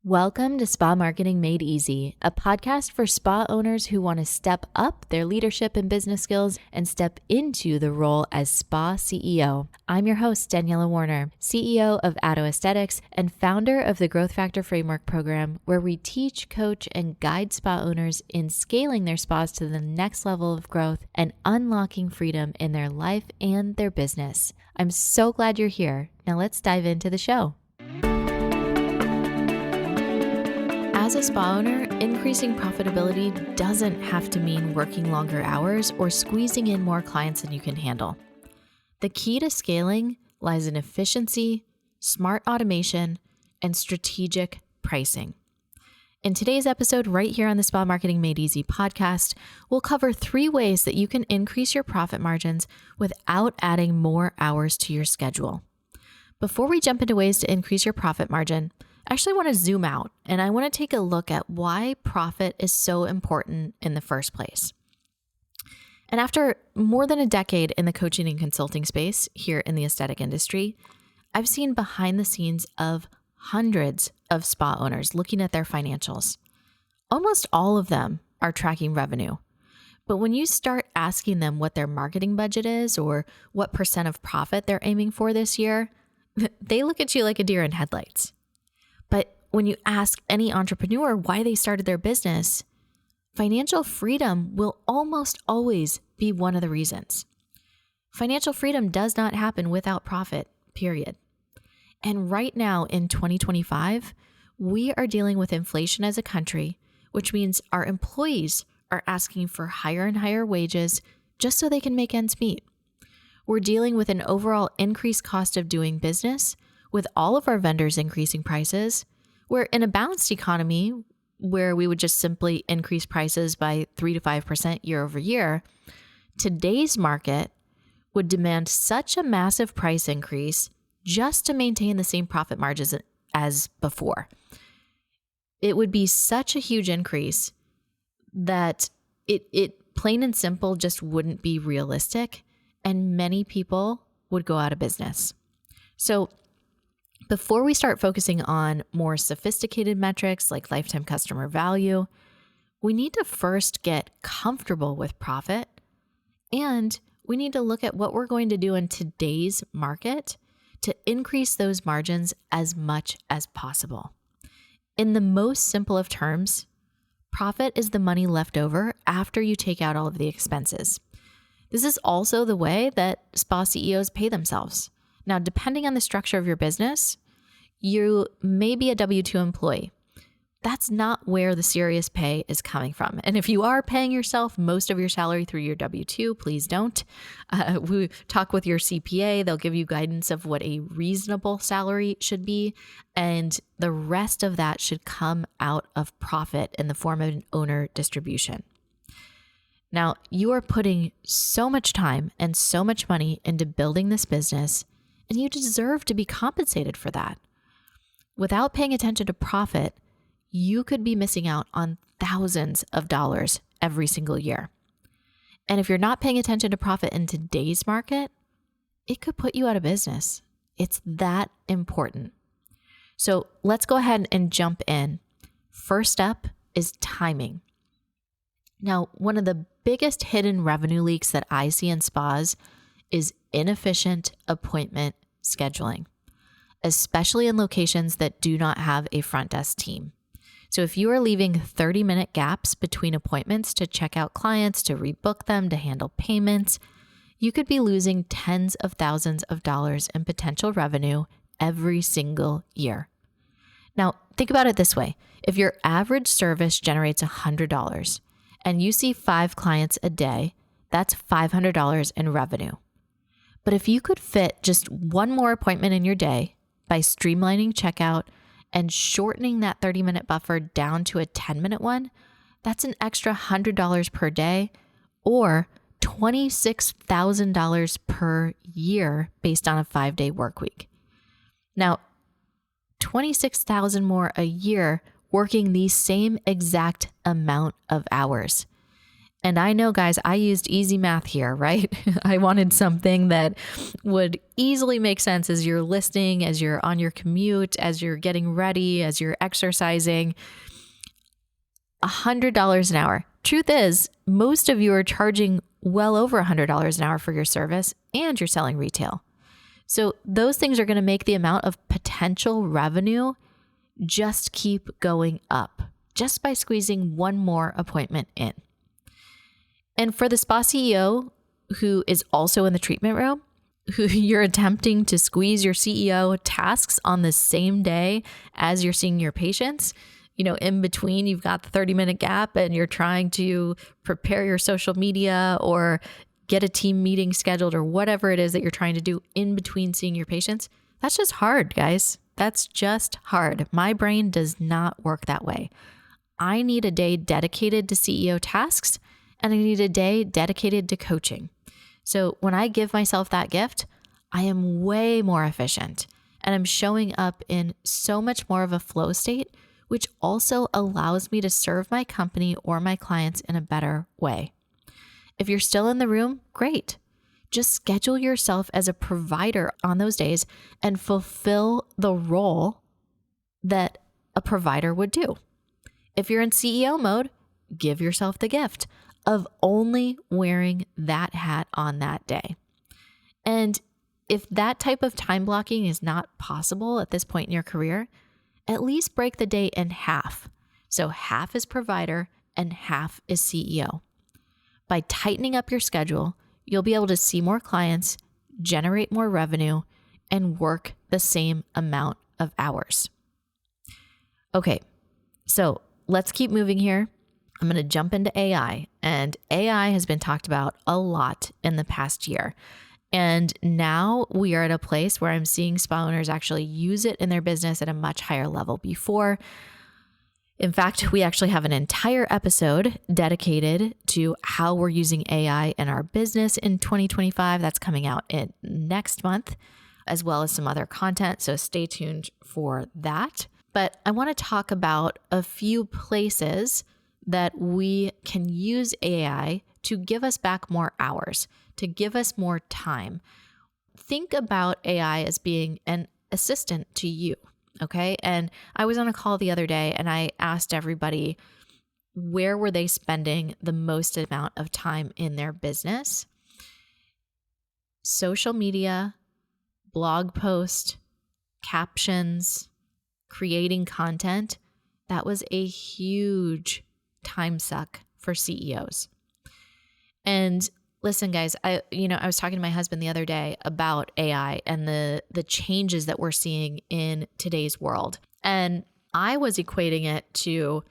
Welcome to Spa Marketing Made Easy, a podcast for spa owners who want to step up their leadership and business skills and step into the role as spa CEO. I'm your host, Daniela Warner, CEO of Addo Aesthetics and founder of the Growth Factor Framework program, where we teach, coach, and guide spa owners in scaling their spas to the next level of growth and unlocking freedom in their life and their business. I'm so glad you're here. Now let's dive into the show. As a spa owner, increasing profitability doesn't have to mean working longer hours or squeezing in more clients than you can handle. The key to scaling lies in efficiency, smart automation, and strategic pricing. In today's episode, right here on the Spa Marketing Made Easy podcast, we'll cover 3 ways that you can increase your profit margins without adding more hours to your schedule. Before we jump into ways to increase your profit margin, I actually want to zoom out and I want to take a look at why profit is so important in the first place. And after more than a decade in the coaching and consulting space here in the aesthetic industry, I've seen behind the scenes of hundreds of spa owners looking at their financials. Almost all of them are tracking revenue. But when you start asking them what their marketing budget is or what % of profit they're aiming for this year, they look at you like a deer in headlights. But when you ask any entrepreneur why they started their business, financial freedom will almost always be one of the reasons. Financial freedom does not happen without profit, period. And right now in 2025, we are dealing with inflation as a country, which means our employees are asking for higher and higher wages just so they can make ends meet. We're dealing with an overall increased cost of doing business, with all of our vendors increasing prices. We're in a balanced economy where we would just simply increase prices by 3 to 5% year over year. Today's market would demand such a massive price increase just to maintain the same profit margins as before. It would be such a huge increase that it plain and simple just wouldn't be realistic, and many people would go out of business. So before we start focusing on more sophisticated metrics like lifetime customer value, we need to first get comfortable with profit, and we need to look at what we're going to do in today's market to increase those margins as much as possible. In the most simple of terms, profit is the money left over after you take out all of the expenses. This is also the way that spa CEOs pay themselves. Now, depending on the structure of your business, you may be a W-2 employee. That's not where the serious pay is coming from. And if you are paying yourself most of your salary through your W-2, please don't. We talk with your CPA. They'll give you guidance of what a reasonable salary should be. And the rest of that should come out of profit in the form of an owner distribution. Now, you are putting so much time and so much money into building this business, and you deserve to be compensated for that. Without paying attention to profit, you could be missing out on thousands of dollars every single year. And if you're not paying attention to profit in today's market, it could put you out of business. It's that important. So let's go ahead and jump in. First up is timing. Now, one of the biggest hidden revenue leaks that I see in spas is inefficient appointment scheduling, especially in locations that do not have a front desk team. So if you are leaving 30-minute gaps between appointments to check out clients, to rebook them, to handle payments, you could be losing tens of thousands of dollars in potential revenue every single year. Now, think about it this way. If your average service generates $100 and you see 5 clients a day, that's $500 in revenue. But if you could fit just one more appointment in your day by streamlining checkout and shortening that 30-minute buffer down to a 10-minute one, that's an extra $100 per day or $26,000 per year based on a 5-day work week. Now, $26,000 more a year working the same exact amount of hours. And I know, guys, I used easy math here, right? I wanted something that would easily make sense as you're listening, as you're on your commute, as you're getting ready, as you're exercising. $100 an hour. Truth is, most of you are charging well over $100 an hour for your service, and you're selling retail. So those things are going to make the amount of potential revenue just keep going up just by squeezing one more appointment in. And for the spa CEO who is also in the treatment room, who you're attempting to squeeze your CEO tasks on the same day as you're seeing your patients, in between you've got the 30-minute gap and you're trying to prepare your social media or get a team meeting scheduled or whatever it is that you're trying to do in between seeing your patients. That's just hard, guys. That's just hard. My brain does not work that way. I need a day dedicated to CEO tasks, and I need a day dedicated to coaching. So when I give myself that gift, I am way more efficient and I'm showing up in so much more of a flow state, which also allows me to serve my company or my clients in a better way. If you're still in the room, great. Just schedule yourself as a provider on those days and fulfill the role that a provider would do. If you're in CEO mode, give yourself the gift of only wearing that hat on that day. And if that type of time blocking is not possible at this point in your career, at least break the day in half. So half is provider and half is CEO. By tightening up your schedule, you'll be able to see more clients, generate more revenue, and work the same amount of hours. Okay, so let's keep moving here. I'm going to jump into AI, and AI has been talked about a lot in the past year. And now we are at a place where I'm seeing spa owners actually use it in their business at a much higher level before. In fact, we actually have an entire episode dedicated to how we're using AI in our business in 2025. That's coming out in next month, as well as some other content. So stay tuned for that. But I want to talk about a few places that we can use AI to give us back more hours, to give us more time. Think about AI as being an assistant to you, okay? And I was on a call the other day and I asked everybody, where were they spending the most amount of time in their business? Social media, blog post, captions, creating content. That was a huge time suck for CEOs. And listen, guys, I was talking to my husband the other day about AI and the changes that we're seeing in today's world. And I was equating it to,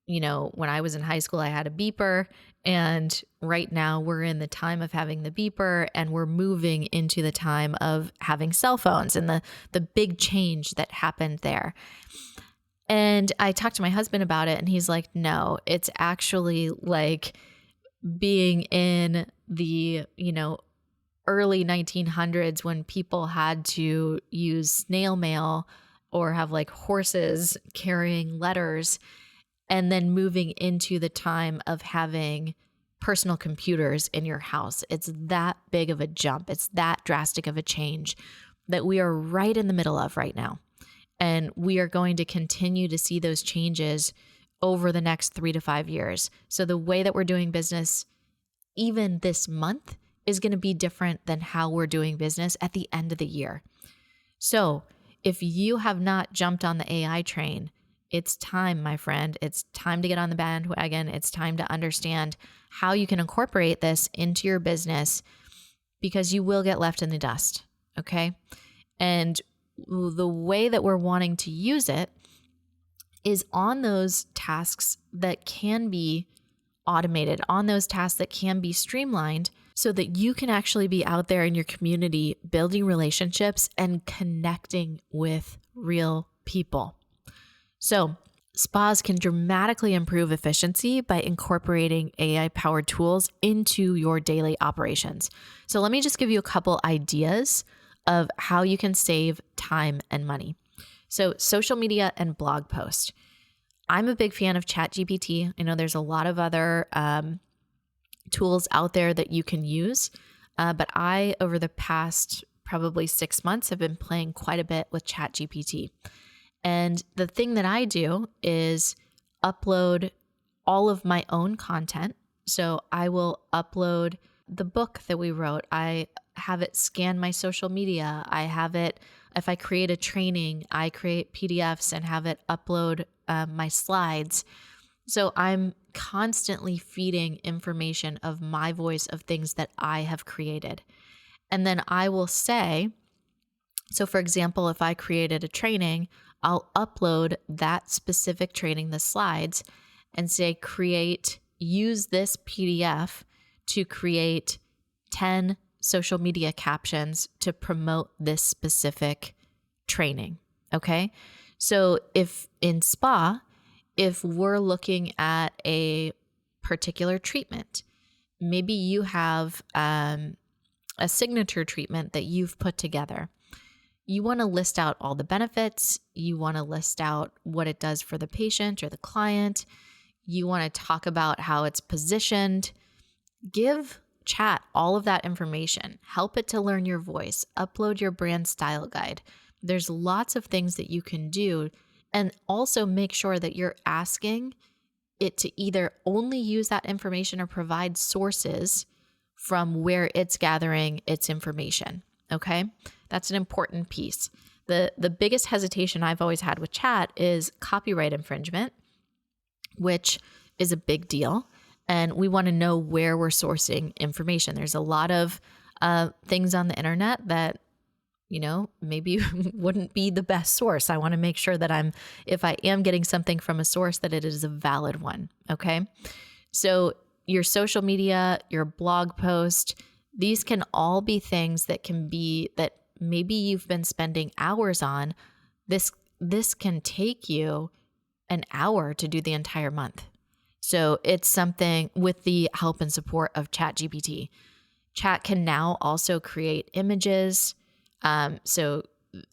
when I was in high school, I had a beeper, and right now we're in the time of having the beeper and we're moving into the time of having cell phones and the big change that happened there. And I talked to my husband about it and he's like, no, it's actually like being in the, early 1900s when people had to use snail mail or have like horses carrying letters, and then moving into the time of having personal computers in your house. It's that big of a jump. It's that drastic of a change that we are right in the middle of right now. And we are going to continue to see those changes over the next 3 to 5 years. So the way that we're doing business, even this month, is going to be different than how we're doing business at the end of the year. So if you have not jumped on the AI train, it's time, my friend. It's time to get on the bandwagon. It's time to understand how you can incorporate this into your business, because you will get left in the dust, okay? And the way that we're wanting to use it is on those tasks that can be automated, on those tasks that can be streamlined, so that you can actually be out there in your community building relationships and connecting with real people. So spas can dramatically improve efficiency by incorporating AI-powered tools into your daily operations. So let me just give you a couple ideas of how you can save time and money. So social media and blog post. I'm a big fan of ChatGPT. I know there's a lot of other tools out there that you can use. But I, over the past probably 6 months, have been playing quite a bit with ChatGPT. And the thing that I do is upload all of my own content. So I will upload the book that we wrote. I have it scan my social media. I have it, if I create a training, I create PDFs and have it upload my slides. So I'm constantly feeding information of my voice of things that I have created. And then I will say, so for example, if I created a training, I'll upload that specific training, the slides, and say, use this PDF to create 10 social media captions to promote this specific training. Okay. So if in spa, if we're looking at a particular treatment, maybe you have a signature treatment that you've put together. You want to list out all the benefits. You want to list out what it does for the patient or the client. You want to talk about how it's positioned. Give chat all of that information. Help it to learn your voice. Upload your brand style guide. There's lots of things that you can do. And also make sure that you're asking it to either only use that information or provide sources from where it's gathering its information. Okay? That's an important piece. The biggest hesitation I've always had with chat is copyright infringement, which is a big deal. And we want to know where we're sourcing information. There's a lot of things on the internet that, maybe wouldn't be the best source. I want to make sure that if I am getting something from a source, that it is a valid one. Okay. So your social media, your blog post, these can all be things that maybe you've been spending hours on. This can take you an hour to do the entire month. So it's something with the help and support of ChatGPT. Chat can now also create images. So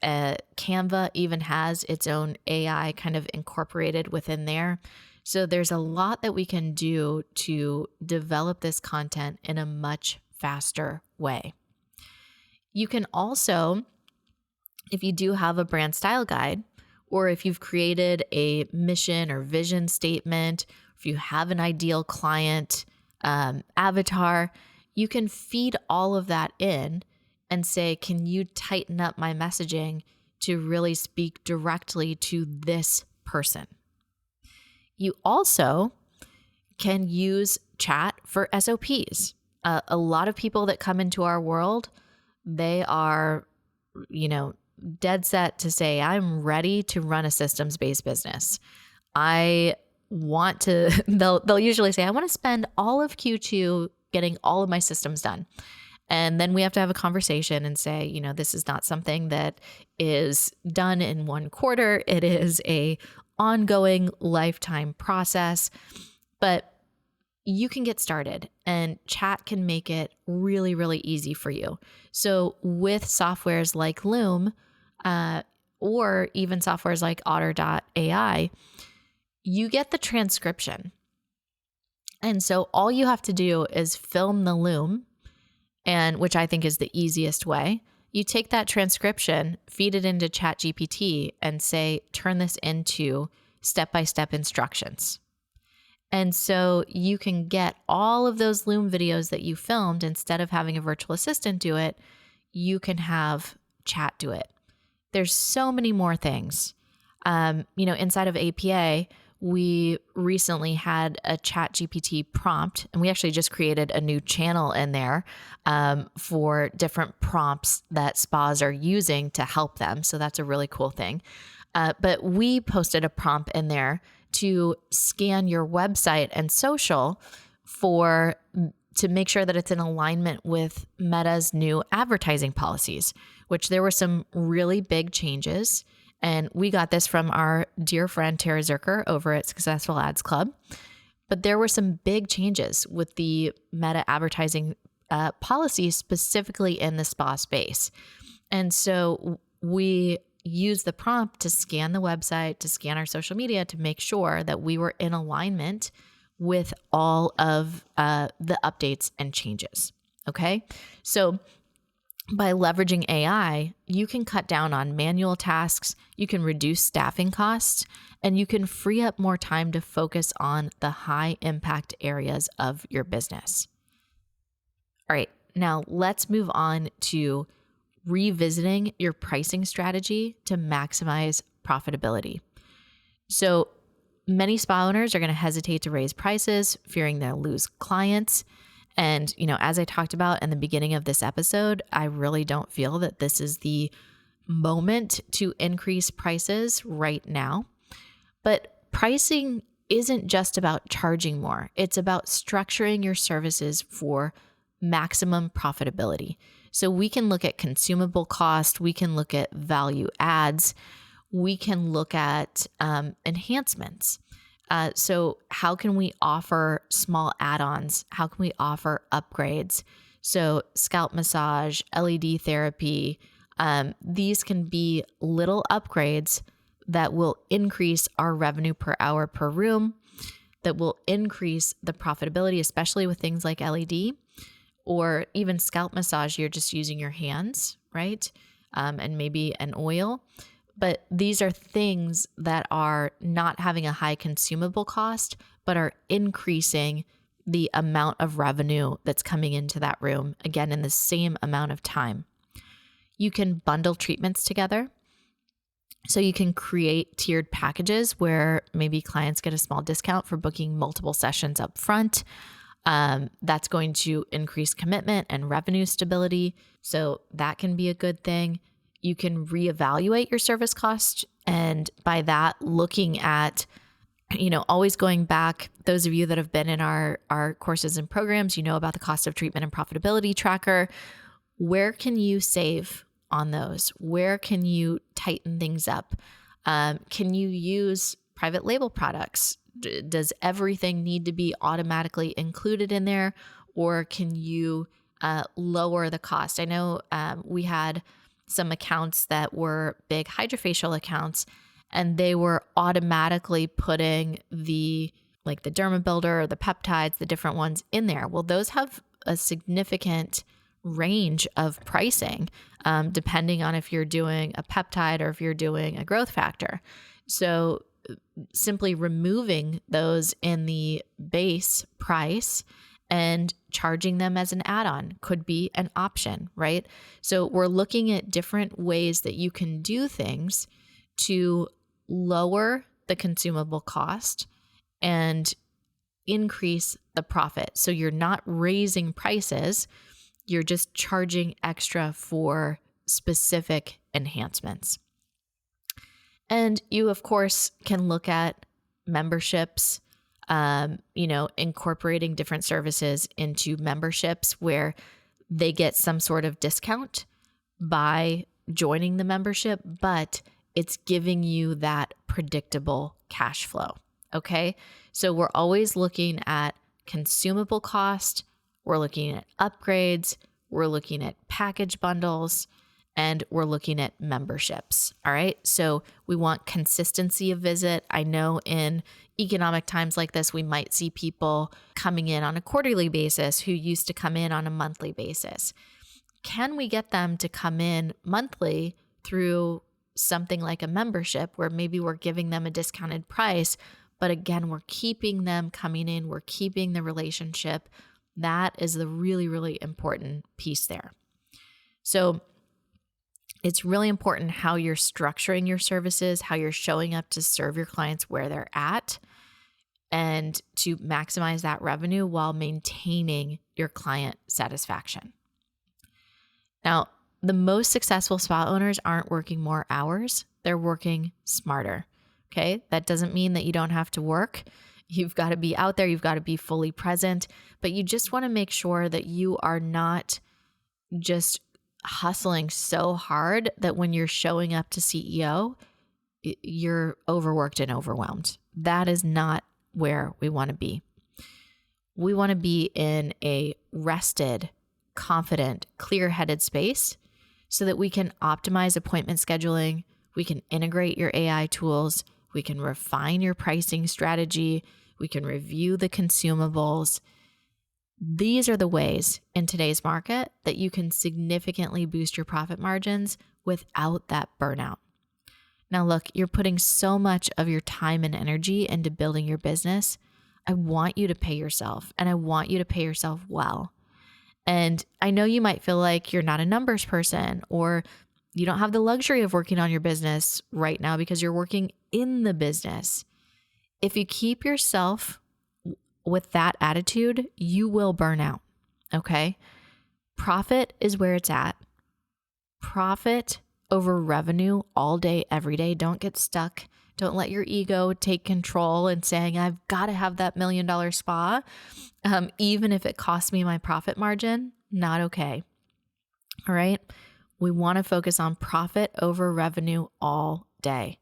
Canva even has its own AI kind of incorporated within there. So there's a lot that we can do to develop this content in a much faster way. You can also, if you do have a brand style guide, or if you've created a mission or vision statement, if you have an ideal client avatar, you can feed all of that in and say, can you tighten up my messaging to really speak directly to this person? You also can use chat for SOPs. A lot of people that come into our world, they are, dead set to say, I'm ready to run a systems-based business. They'll usually say, I want to spend all of Q2 getting all of my systems done. And then we have to have a conversation and say, this is not something that is done in one quarter. It is a ongoing lifetime process, but you can get started and chat can make it really, really easy for you. So with softwares like Loom, or even softwares like Otter.ai, you get the transcription. And so all you have to do is film the Loom, and which I think is the easiest way. You take that transcription, feed it into ChatGPT and say, turn this into step-by-step instructions. And so you can get all of those Loom videos that you filmed. Instead of having a virtual assistant do it, you can have chat do it. There's so many more things. Inside of APA, we recently had a ChatGPT prompt, and we actually just created a new channel in there for different prompts that spas are using to help them. So that's a really cool thing. But we posted a prompt in there to scan your website and social to make sure that it's in alignment with Meta's new advertising policies, which there were some really big changes. And we got this from our dear friend Tara Zerker over at Successful Ads Club. But there were some big changes with the Meta advertising policy, specifically in the spa space. And so we used the prompt to scan the website, to scan our social media, to make sure that we were in alignment with all of the updates and changes. Okay. So by leveraging AI, you can cut down on manual tasks, you can reduce staffing costs, and you can free up more time to focus on the high impact areas of your business. All right, now let's move on to revisiting your pricing strategy to maximize profitability. So many spa owners are going to hesitate to raise prices, fearing they'll lose clients. And, as I talked about in the beginning of this episode, I really don't feel that this is the moment to increase prices right now. But pricing isn't just about charging more. It's about structuring your services for maximum profitability. So we can look at consumable cost, we can look at value adds, we can look at enhancements. So how can we offer small add-ons? How can we offer upgrades? So scalp massage, LED therapy, these can be little upgrades that will increase our revenue per hour per room, that will increase the profitability, especially with things like LED or even scalp massage. You're just using your hands, right? And maybe an oil. But these are things that are not having a high consumable cost, but are increasing the amount of revenue that's coming into that room, again, in the same amount of time. You can bundle treatments together. So you can create tiered packages where maybe clients get a small discount for booking multiple sessions up front. That's going to increase commitment and revenue stability. So that can be a good thing. You can reevaluate your service cost. And by that, looking at, always going back, those of you that have been in our courses and programs, about the cost of treatment and profitability tracker. Where can you save on those? Where can you tighten things up? Can you use private label products? Does everything need to be automatically included in there? Or can you lower the cost? I know we had some accounts that were big hydrofacial accounts, and they were automatically putting the derma builder or the peptides, the different ones in there. Well, those have a significant range of pricing, depending on if you're doing a peptide or if you're doing a growth factor. So simply removing those in the base price and charging them as an add-on could be an option, right? So we're looking at different ways that you can do things to lower the consumable cost and increase the profit. So you're not raising prices, you're just charging extra for specific enhancements. And you, of course, can look at memberships, incorporating different services into memberships where they get some sort of discount by joining the membership, but it's giving you that predictable cash flow. Okay. So we're always looking at consumable cost. We're looking at upgrades. We're looking at package bundles, and we're looking at memberships. All right. So we want consistency of visit. I know in economic times like this, we might see people coming in on a quarterly basis who used to come in on a monthly basis. Can we get them to come in monthly through something like a membership where maybe we're giving them a discounted price, but again, we're keeping them coming in, we're keeping the relationship. That is the really, really important piece there. So it's really important how you're structuring your services, how you're showing up to serve your clients where they're at, and to maximize that revenue while maintaining your client satisfaction. Now, the most successful spa owners aren't working more hours, they're working smarter. Okay. That doesn't mean that you don't have to work. You've got to be out there, you've got to be fully present, but you just want to make sure that you are not just hustling so hard that when you're showing up to CEO, you're overworked and overwhelmed. That is not where we want to be. We want to be in a rested, confident, clear-headed space so that we can optimize appointment scheduling, we can integrate your AI tools, we can refine your pricing strategy, We can review the consumables. These are the ways in today's market that you can significantly boost your profit margins without that burnout. Now, look, you're putting so much of your time and energy into building your business. I want you to pay yourself, and I want you to pay yourself well. And I know you might feel like you're not a numbers person, or you don't have the luxury of working on your business right now because you're working in the business. If you keep yourself with that attitude, you will burn out, okay? Profit is where it's at. Profit over revenue all day, every day. Don't get stuck. Don't let your ego take control and saying, I've got to have that $1 million spa, even if it costs me my profit margin. Not okay. All right. We want to focus on profit over revenue all day.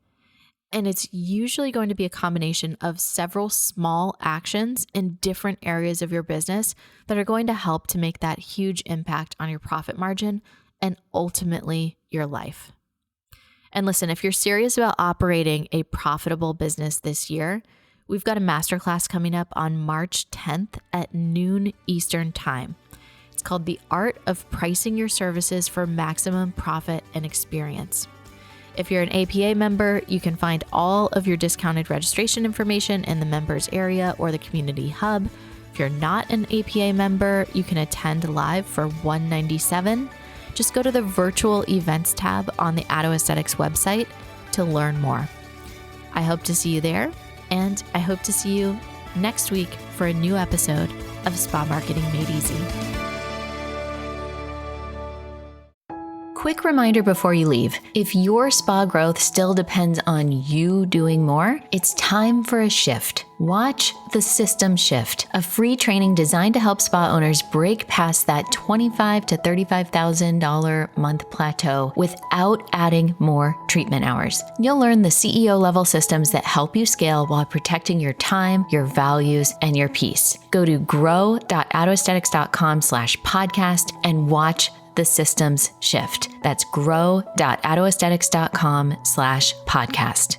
And it's usually going to be a combination of several small actions in different areas of your business that are going to help to make that huge impact on your profit margin and ultimately your life. And listen, if you're serious about operating a profitable business this year, we've got a masterclass coming up on March 10th at noon Eastern Time. It's called The Art of Pricing Your Services for Maximum Profit and Experience. If you're an APA member, you can find all of your discounted registration information in the members area or the community hub. If you're not an APA member, you can attend live for $197. Just go to the virtual events tab on the Addo Aesthetics website to learn more. I hope to see you there, and I hope to see you next week for a new episode of Spa Marketing Made Easy. Quick reminder before you leave, if your spa growth still depends on you doing more, it's time for a shift. Watch The System Shift, a free training designed to help spa owners break past that $25,000 to $35,000 month plateau without adding more treatment hours. You'll learn the CEO level systems that help you scale while protecting your time, your values, and your peace. Go to grow.addoaesthetics.com/podcast and watch The Systems Shift. That's grow.addoaesthetics.com/podcast.